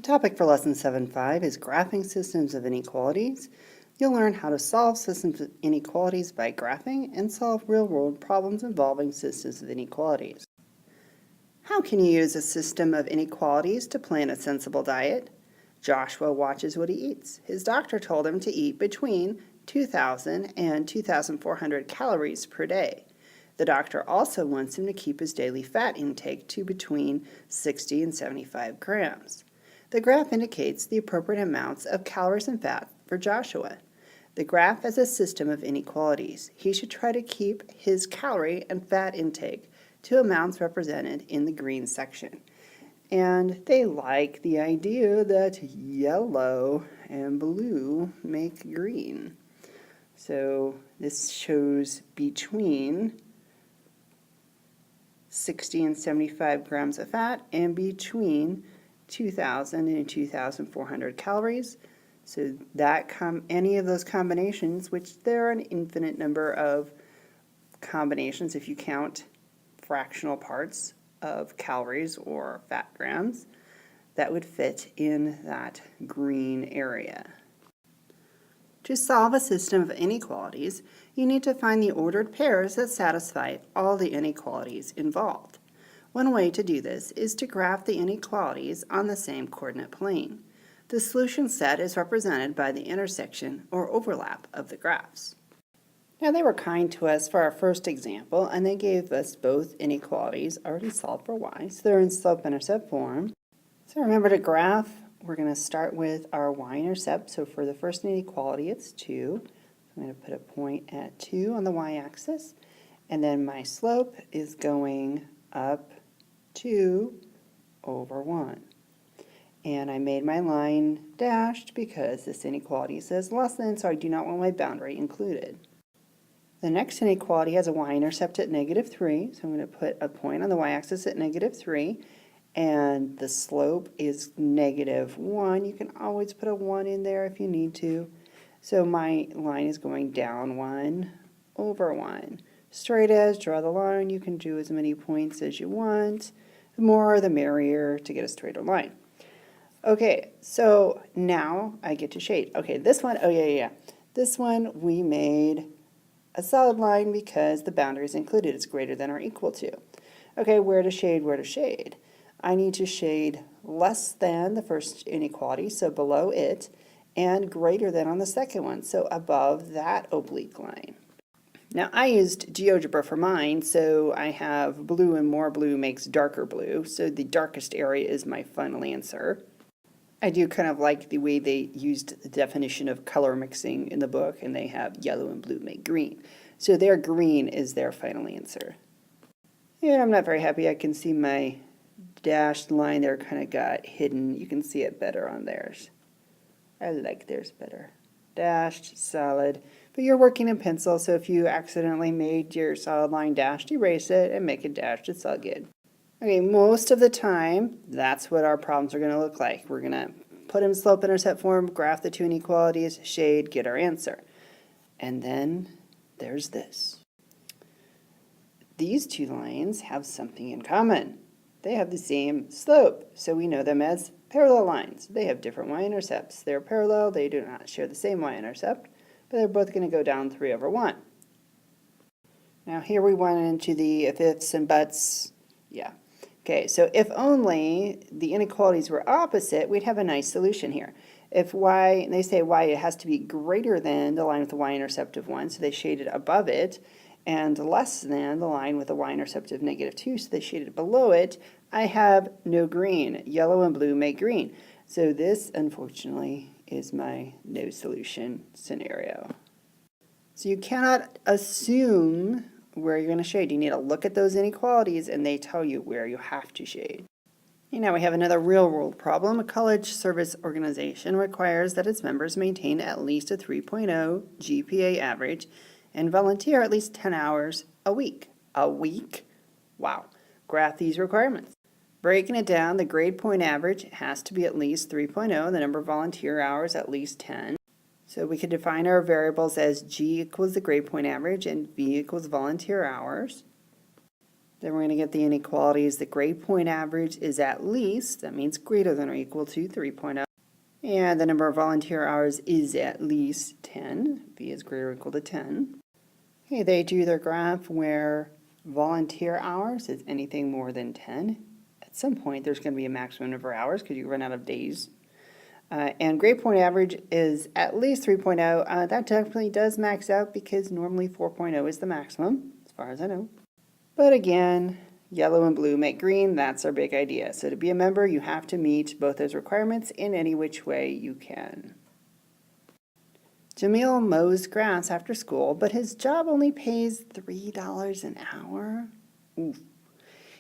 topic for Lesson 7.5 is graphing systems of inequalities. You'll learn how to solve systems of inequalities by graphing and solve real-world problems involving systems of inequalities. How can you use a system of inequalities to plan a sensible diet? Joshua watches what he eats. His doctor told him to eat between 2,000 and 2,400 calories per day. The doctor also wants him to keep his daily fat intake to between 60 and 75 grams. The graph indicates the appropriate amounts of calories and fat for Joshua. The graph is a system of inequalities. He should try to keep his calorie and fat intake to amounts represented in the green section. And they like the idea that yellow and blue make green. So this shows between 60 and 75 grams of fat and between 2,000 and 2,400 calories. So that any of those combinations, which there are an infinite number of combinations if you count fractional parts of calories or fat grams, that would fit in that green area. To solve a system of inequalities, you need to find the ordered pairs that satisfy all the inequalities involved. One way to do this is to graph the inequalities on the same coordinate plane. The solution set is represented by the intersection or overlap of the graphs. Now they were kind to us for our first example, and they gave us both inequalities already solved for y, so they're in slope-intercept form. So remember to graph, we're going to start with our y-intercept. So for the first inequality, it's 2. So I'm going to put a point at 2 on the y-axis, and then my slope is going up 2 over 1. And I made my line dashed because this inequality says less than, so I do not want my boundary included. The next inequality has a y-intercept at -3, so I'm going to put a point on the y-axis at -3, and the slope is -1. You can always put a 1 in there if you need to. So my line is going down 1 over 1. Straight edge, draw the line. You can do as many points as you want. The more the merrier to get a straighter line. Okay, so now I get to shade. Okay, this one, oh yeah. This one we made a solid line because the boundary is included. It's greater than or equal to. Okay, where to shade, where to shade? I need to shade less than the first inequality, so below it, and greater than on the second one, so above that oblique line. Now I used GeoGebra for mine, so I have blue and more blue makes darker blue, so the darkest area is my final answer. I do kind of like the way they used the definition of color mixing in the book, and they have yellow and blue make green. So their green is their final answer. And I'm not very happy. I can see my dashed line there kind of got hidden. You can see it better on theirs. I like theirs better. Dashed, solid. But you're working in pencil, so if you accidentally made your solid line dashed, erase it and make it dashed. It's all good. Okay, most of the time, that's what our problems are going to look like. We're going to put them in slope-intercept form, graph the two inequalities, shade, get our answer. And then there's this. These two lines have something in common. They have the same slope, so we know them as parallel lines. They have different y-intercepts. They're parallel, they do not share the same y-intercept, but they're both going to go down 3 over 1. Now here we went into the ifs and buts. Yeah. Okay, so if only the inequalities were opposite, we'd have a nice solution here. If y, they say y it has to be greater than the line with the y-intercept of 1, so they shaded above it, and less than the line with a y-intercept of -2, so they shaded below it, I have no green. Yellow and blue make green. So this, unfortunately, is my no solution scenario. So you cannot assume where you're going to shade. You need to look at those inequalities and they tell you where you have to shade. And now we have another real-world problem. A college service organization requires that its members maintain at least a 3.0 GPA average and volunteer at least 10 hours a week. A week? Wow. Graph these requirements. Breaking it down, the grade point average has to be at least 3.0, the number of volunteer hours at least 10. So we could define our variables as G equals the grade point average and V equals volunteer hours. Then we're going to get the inequalities. The grade point average is at least, that means greater than or equal to 3.0. And the number of volunteer hours is at least 10. V is greater or equal to 10. Okay, they do their graph where volunteer hours is anything more than 10. At some point, there's going to be a maximum number of hours because you run out of days. And grade point average is at least 3.0. That definitely does max out because normally 4.0 is the maximum, as far as I know. But again, yellow and blue make green. That's our big idea. So to be a member, you have to meet both those requirements in any which way you can. Jamil mows grass after school, but his job only pays $3 an hour. Oof.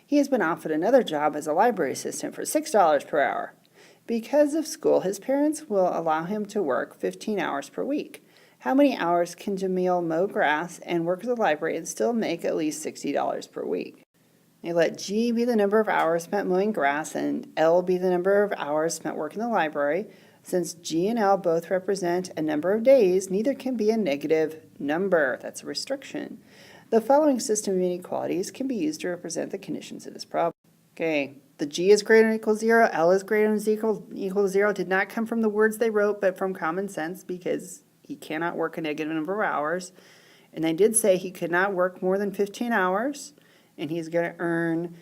He has been offered another job as a library assistant for $6 per hour. Because of school, his parents will allow him to work 15 hours per week. How many hours can Jamil mow grass and work at the library and still make at least $60 per week? They let G be the number of hours spent mowing grass and L be the number of hours spent working in the library. Since G and L both represent a number of days, neither can be a negative number. That's a restriction. The following system of inequalities can be used to represent the conditions of this problem. Okay, the G is greater than or equal to 0, L is greater than or equal to 0. Did not come from the words they wrote, but from common sense because he cannot work a negative number of hours. And they did say he could not work more than 15 hours, and he's going to earn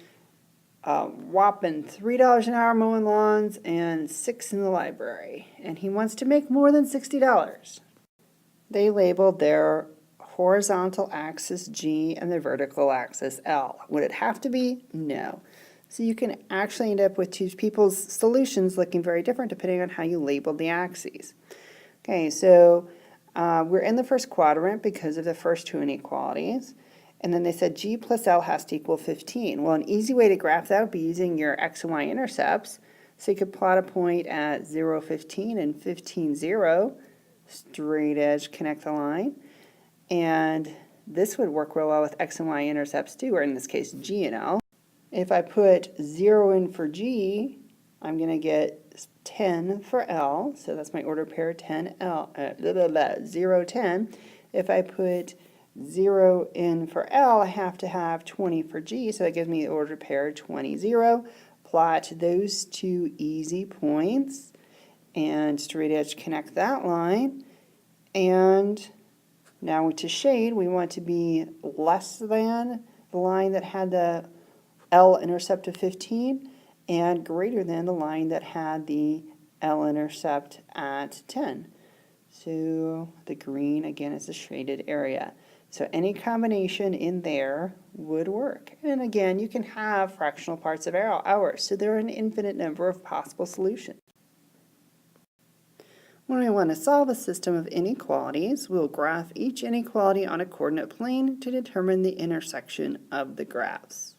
a whopping $3 an hour mowing lawns and $6 in the library. And he wants to make more than $60. They labeled their horizontal axis G and their vertical axis L. Would it have to be? No. So you can actually end up with two people's solutions looking very different depending on how you labeled the axes. Okay, so we're in the first quadrant because of the first two inequalities. And then they said G plus L has to equal 15. Well, an easy way to graph that would be using your X and Y intercepts. So you could plot a point at 0, 15 and 15, 0. Straight edge, connect the line. And this would work real well with X and Y intercepts too, or in this case, G and L. If I put 0 in for G, I'm going to get 10 for L. So that's my order pair 10, L, 0, 10. If I put 0 in for L, I have to have 20 for G, so that gives me the order pair 20, 0. Plot those two easy points and straight edge connect that line. And now to shade, we want to be less than the line that had the L intercept of 15 and greater than the line that had the L intercept at 10. So the green, again, is the shaded area. So any combination in there would work. And again, you can have fractional parts of hours, so there are an infinite number of possible solutions. When we want to solve a system of inequalities, we'll graph each inequality on a coordinate plane to determine the intersection of the graphs.